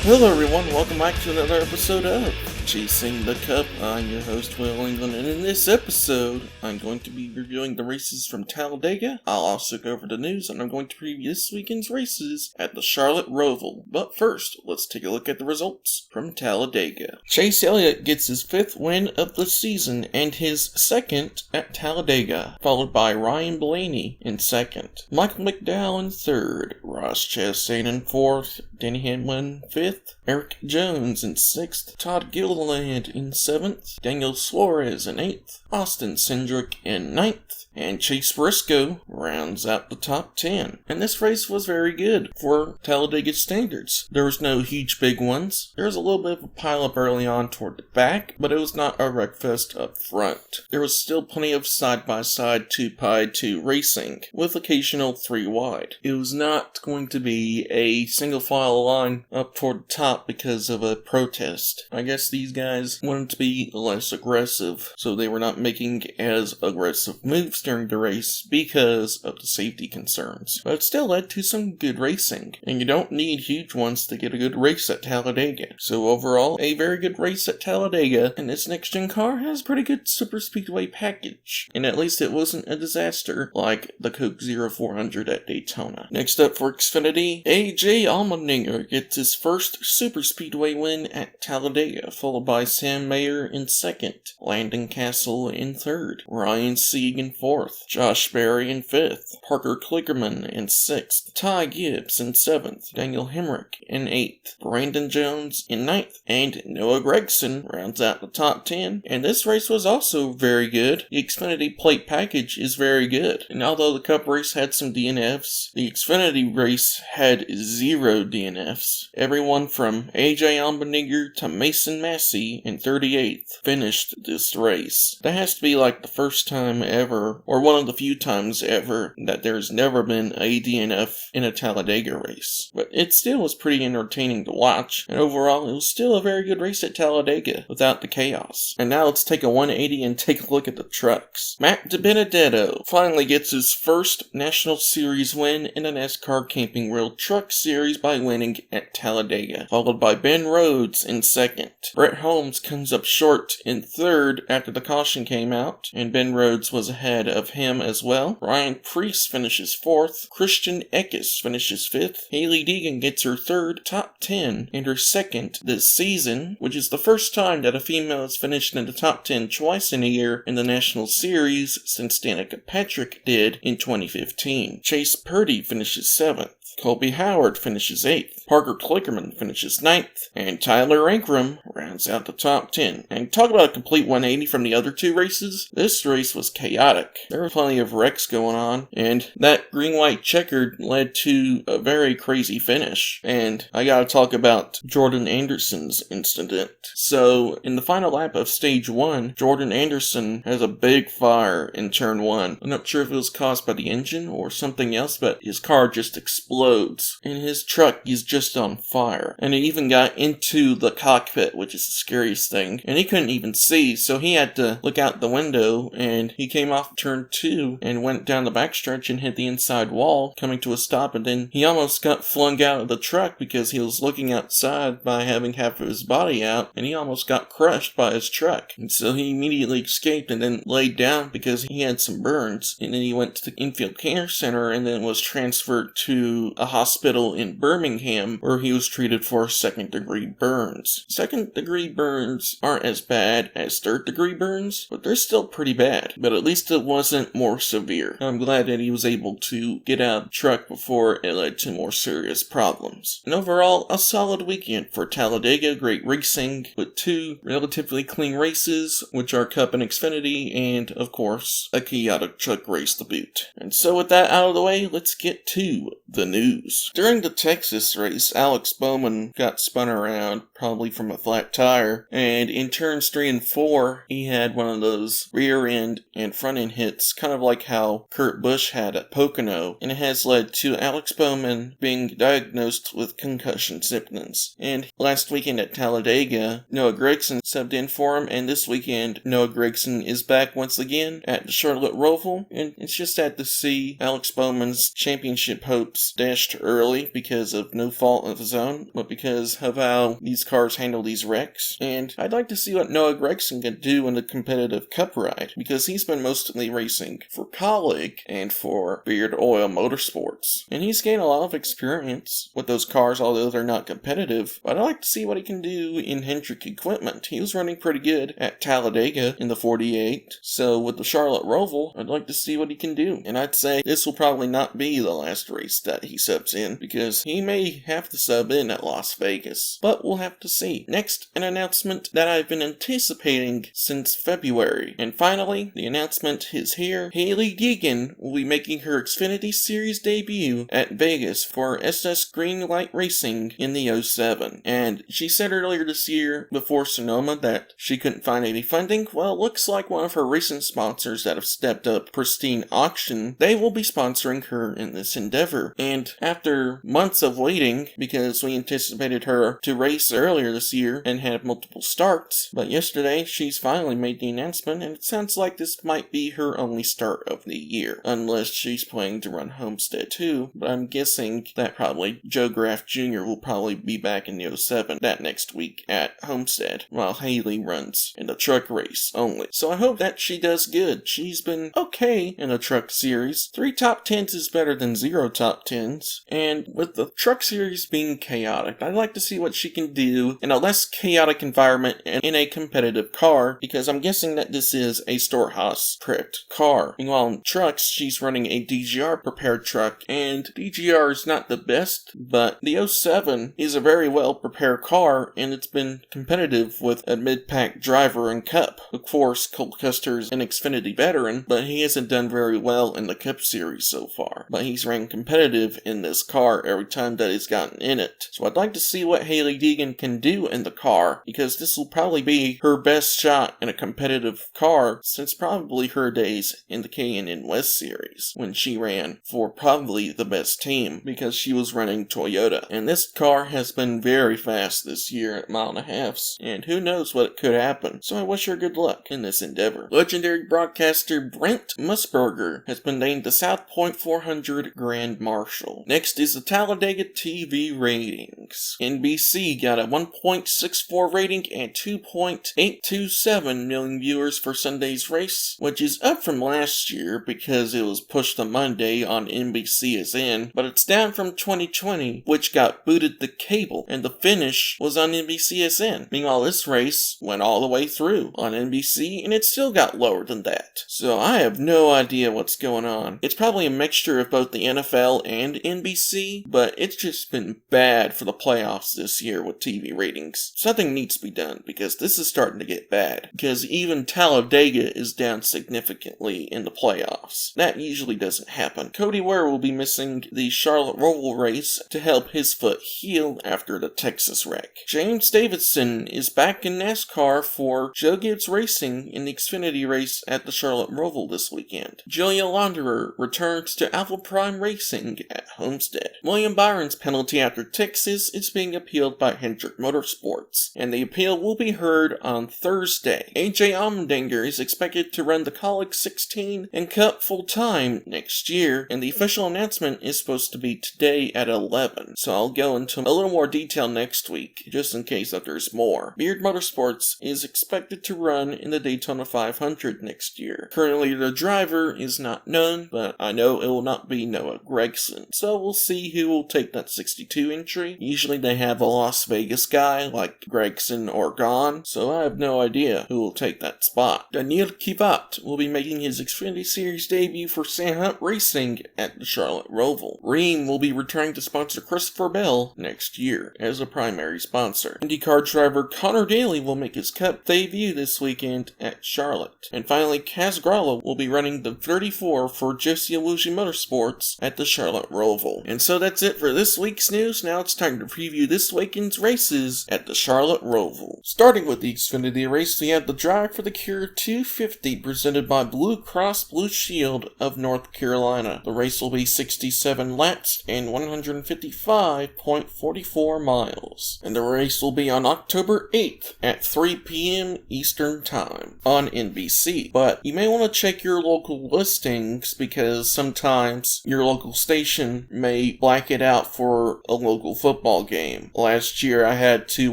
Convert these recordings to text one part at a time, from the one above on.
Hello everyone, welcome back to another episode of Chasing the Cup. I'm your host, Will England, and in this episode, I'm going to be reviewing the races from Talladega. I'll also go over the news, and I'm going to preview this weekend's races at the Charlotte Roval. But first, let's take a look at the results from Talladega. Chase Elliott gets his 5th win of the season and his 2nd at Talladega, followed by Ryan Blaney in 2nd, Michael McDowell in 3rd, Ross Chastain in 4th, Denny Hamlin 5th, Eric Jones in 6th, Todd Gilliland in 7th, Daniel Suarez in 8th, Austin Cindric in 9th, and Chase Briscoe rounds out the top 10. And this race was very good for Talladega standards. There was no huge big ones. There was a little bit of a pile-up early on toward the back, but it was not a wreckfest up front. There was still plenty of side-by-side 2-pi-2 racing, with occasional 3-wide. It was not going to be a single-file line up toward the top because of a protest. I guess these guys wanted to be less aggressive, so they were not making as aggressive moves during the race because of the safety concerns. But it still led to some good racing, and you don't need huge ones to get a good race at Talladega. So overall, a very good race at Talladega, and this next-gen car has a pretty good super speedway package, and at least it wasn't a disaster like the Coke 0400 at Daytona. Next up for Xfinity, AJ Allmendinger gets his first super speedway win at Talladega, followed by Sam Mayer in 2nd, Landon Castle in 3rd, Ryan Sieg in 4th, Josh Berry in 5th, Parker Kligerman in 6th, Ty Gibbs in 7th, Daniel Hemrick in 8th, Brandon Jones in 9th, and Noah Gragson rounds out the top 10. And this race was also very good. The Xfinity plate package is very good, and although the Cup race had some DNFs, the Xfinity race had 0 DNFs. Everyone from AJ Allmendinger to Mason Massey in 38th finished this race. That has to be like the first time ever, or one of the few times ever, that there's never been a DNF in a Talladega race. But it still was pretty entertaining to watch, and overall it was still a very good race at Talladega without the chaos. And now let's take a 180 and take a look at the trucks. Matt DiBenedetto finally gets his first National Series win in the NASCAR Camping World Truck Series by winning at Talladega, followed by Ben Rhodes in 2nd. Brett Holmes comes up short in 3rd after the caution came out, and Ben Rhodes was ahead of him as well. Ryan Preece finishes 4th, Christian Eckes finishes 5th, Haley Deegan gets her 3rd top 10 and her 2nd this season, which is the first time that a female has finished in the top 10 twice in a year in the National Series since Danica Patrick did in 2015. Chase Purdy finishes 7th. Colby Howard finishes 8th, Parker Kligerman finishes 9th, and Tyler Ankrum rounds out the top 10. And talk about a complete 180 from the other two races, this race was chaotic. There were plenty of wrecks going on, and that green-white checkered led to a very crazy finish. And I gotta talk about Jordan Anderson's incident. So, in the final lap of stage 1, Jordan Anderson has a big fire in turn 1. I'm not sure if it was caused by the engine or something else, but his car just explodes. And his truck is just on fire. And it even got into the cockpit, which is the scariest thing. And he couldn't even see, so he had to look out the window, and he came off turn 2 and went down the backstretch and hit the inside wall, coming to a stop, and then he almost got flung out of the truck because he was looking outside by having half of his body out, and he almost got crushed by his truck. And so he immediately escaped and then laid down because he had some burns. And then he went to the infield care center and then was transferred to a hospital in Birmingham where he was treated for second-degree burns. Second-degree burns aren't as bad as third-degree burns, but they're still pretty bad. But at least it wasn't more severe. I'm glad that he was able to get out of the truck before it led to more serious problems. And overall, a solid weekend for Talladega. Great racing with 2 relatively clean races, which are Cup and Xfinity, and of course, a chaotic truck race to boot. And so with that out of the way, let's get to the news. During the Texas race, Alex Bowman got spun around, probably from a flat tire, and in turns 3 and 4, he had one of those rear end and front end hits, kind of like how Kurt Busch had at Pocono, and it has led to Alex Bowman being diagnosed with concussion symptoms. And last weekend at Talladega, Noah Gragson subbed in for him, and this weekend, Noah Gragson is back once again at the Charlotte Roval, and it's just sad to see Alex Bowman's championship hopes finished early because of no fault of his own, but because of how these cars handle these wrecks. And I'd like to see what Noah Gragson can do in the competitive cup ride, because he's been mostly racing for Colleague and for Beard Oil Motorsports. And he's gained a lot of experience with those cars, although they're not competitive. But I'd like to see what he can do in Hendrick equipment. He was running pretty good at Talladega in the 48, so with the Charlotte Roval, I'd like to see what he can do. And I'd say this will probably not be the last race that he subs in, because he may have to sub in at Las Vegas. But we'll have to see. Next, an announcement that I've been anticipating since February. And finally, the announcement is here. Hailie Deegan will be making her Xfinity Series debut at Vegas for SS Greenlight Racing in the 07. And she said earlier this year, before Sonoma, that she couldn't find any funding. Well, it looks like one of her recent sponsors that have stepped up, Pristine Auction, they will be sponsoring her in this endeavor. And after months of waiting, because we anticipated her to race earlier this year and have multiple starts, but yesterday she's finally made the announcement, and it sounds like this might be her only start of the year, unless she's planning to run Homestead too. But I'm guessing that probably Joe Graff Jr. will probably be back in the 07 that next week at Homestead, while Hailie runs in the truck race only. So I hope that she does good. She's been okay in the truck series. 3 top 10s is better than 0 top 10s. And with the truck series being chaotic, I'd like to see what she can do in a less chaotic environment and in a competitive car, because I'm guessing that this is a storehouse prepped car. Meanwhile, in trucks, she's running a DGR prepared truck, and DGR is not the best, but the 07 is a very well prepared car, and it's been competitive with a mid-pack driver in Cup. Of course, Cole Custer's an Xfinity veteran, but he hasn't done very well in the Cup series so far. But he's ran competitive in this car every time that he's gotten in it. So I'd like to see what Hailie Deegan can do in the car, because this will probably be her best shot in a competitive car since probably her days in the K&N West series, when she ran for probably the best team, because she was running Toyota. And this car has been very fast this year at 1.5 miles, and who knows what could happen. So I wish her good luck in this endeavor. Legendary broadcaster Brent Musburger has been named the South Point 400 Grand Marshal. Next is the Talladega TV ratings. NBC got a 1.64 rating and 2.827 million viewers for Sunday's race, which is up from last year because it was pushed to Monday on NBCSN, but it's down from 2020, which got booted the cable, and the finish was on NBCSN. Meanwhile, this race went all the way through on NBC, and it still got lower than that. So I have no idea what's going on. It's probably a mixture of both the NFL and NBC, but it's just been bad for the playoffs this year with TV ratings. Something needs to be done, because this is starting to get bad. Because even Talladega is down significantly in the playoffs. That usually doesn't happen. Cody Ware will be missing the Charlotte Roval race to help his foot heal after the Texas wreck. James Davidson is back in NASCAR for Joe Gibbs Racing in the Xfinity race at the Charlotte Roval this weekend. Julia Launderer returns to Alpha Prime Racing at Homestead. William Byron's penalty after Texas is being appealed by Hendrick Motorsports, and the appeal will be heard on Thursday. AJ Allmendinger is expected to run the Colleague 16 and Cup full-time next year, and the official announcement is supposed to be today at 11, so I'll go into a little more detail next week, just in case that there's more. Beard Motorsports is expected to run in the Daytona 500 next year. Currently, the driver is not known, but I know it will not be Noah Gragson, so we'll see who will take that 62 entry. Usually they have a Las Vegas guy like Gragson or Gone, so I have no idea who will take that spot. Daniil Kivat will be making his Xfinity Series debut for Sam Hunt Racing at the Charlotte Roval. Rheem will be returning to sponsor Christopher Bell next year as a primary sponsor. IndyCar driver Connor Daly will make his Cup debut this weekend at Charlotte. And finally, Kaz Grala will be running the 34 for Josie Awuji Motorsports at the Charlotte Roval. And so that's it for this week's news. Now it's time to preview this weekend's races at the Charlotte Roval. Starting with the Xfinity race, we have the drive for the Cure 250 presented by Blue Cross Blue Shield of North Carolina. The race will be 67 laps and 155.44 miles. And the race will be on October 8th at 3 p.m. Eastern Time on NBC. But you may want to check your local listings, because sometimes your local station someone may black it out for a local football game. Last year I had to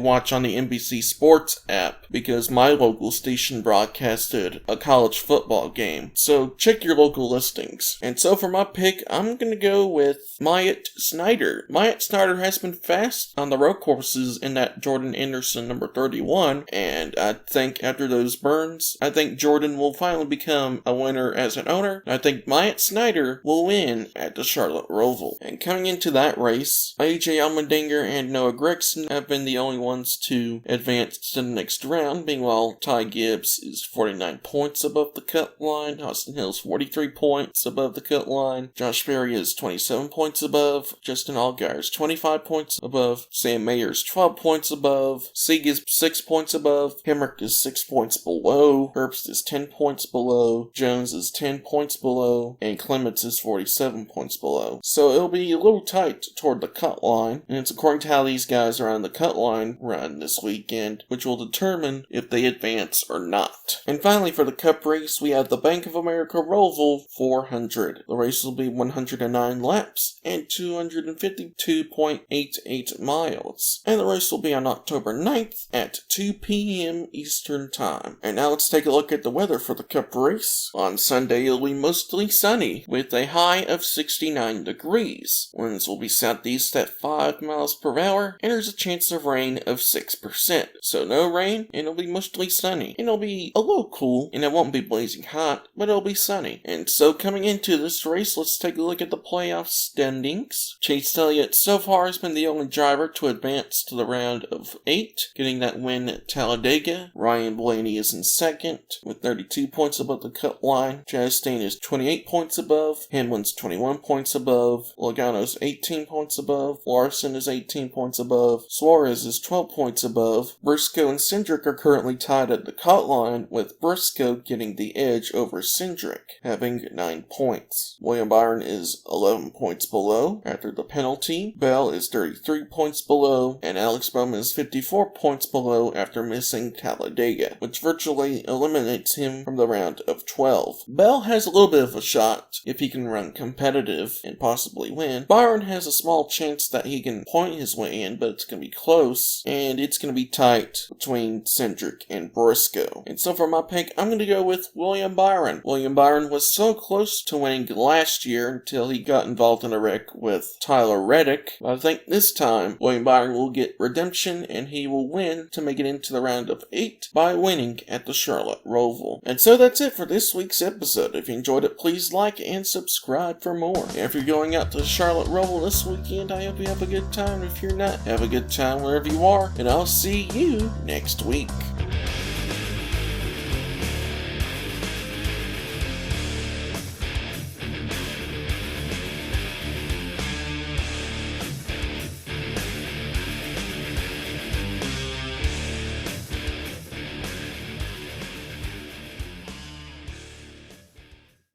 watch on the NBC Sports app because my local station broadcasted a college football game. So check your local listings. And so for my pick, I'm going to go with Myatt Snider. Myatt Snider has been fast on the road courses in that Jordan Anderson number 31, and I think after those burns, I think Jordan will finally become a winner as an owner. I think Myatt Snider will win at the Charlotte Roval. And coming into that race, AJ Allmendinger and Noah Gragson have been the only ones to advance to the next round. Meanwhile, Ty Gibbs is 49 points above the cut line, Austin Hill's 43 points above the cut line, Josh Berry is 27 points above, Justin Allgaier is 25 points above, Sam Mayer is 12 points above, Sieg is 6 points above, Hemrick is 6 points below, Herbst is 10 points below, Jones is 10 points below, and Clements is 47 points below. So it'll be a little tight toward the cut line, and it's according to how these guys are on the cut line run this weekend, which will determine if they advance or not. And finally, for the Cup race, we have the Bank of America Roval 400. The race will be 109 laps and 252.88 miles. And the race will be on October 9th at 2 p.m. Eastern Time. And now let's take a look at the weather for the Cup race. On Sunday, it'll be mostly sunny with a high of 69 degrees. Winds will be southeast at 5 miles per hour, and there's a chance of rain of 6%. So no rain, and it'll be mostly sunny. And it'll be a little cool, and it won't be blazing hot, but it'll be sunny. And so coming into this race, let's take a look at the playoff standings. Chase Elliott so far has been the only driver to advance to the round of 8, getting that win at Talladega. Ryan Blaney is in second with 32 points above the cut line. Chastain is 28 points above. Hamlin's 21 points above. Logano's 18 points above. Larson is 18 points above. Suarez is 12 points above. Briscoe and Cindric are currently tied at the cut line, with Briscoe getting the edge over Cindric, having 9 points. William Byron is 11 points below after the penalty. Bell is 33 points below, and Alex Bowman is 54 points below after missing Talladega, which virtually eliminates him from the round of 12. Bell has a little bit of a shot if he can run competitive and possibly win. Byron has a small chance that he can point his way in, but it's going to be close, and it's going to be tight between Cindric and Briscoe. And so for my pick, I'm going to go with William Byron. William Byron was so close to winning last year until he got involved in a wreck with Tyler Reddick. I think this time, William Byron will get redemption, and he will win to make it into the round of 8 by winning at the Charlotte Roval. And so that's it for this week's episode. If you enjoyed it, please like and subscribe for more. And if you're going out to the Charlotte Roval this weekend, I hope you have a good time. If you're not, have a good time wherever you are, and I'll see you next week.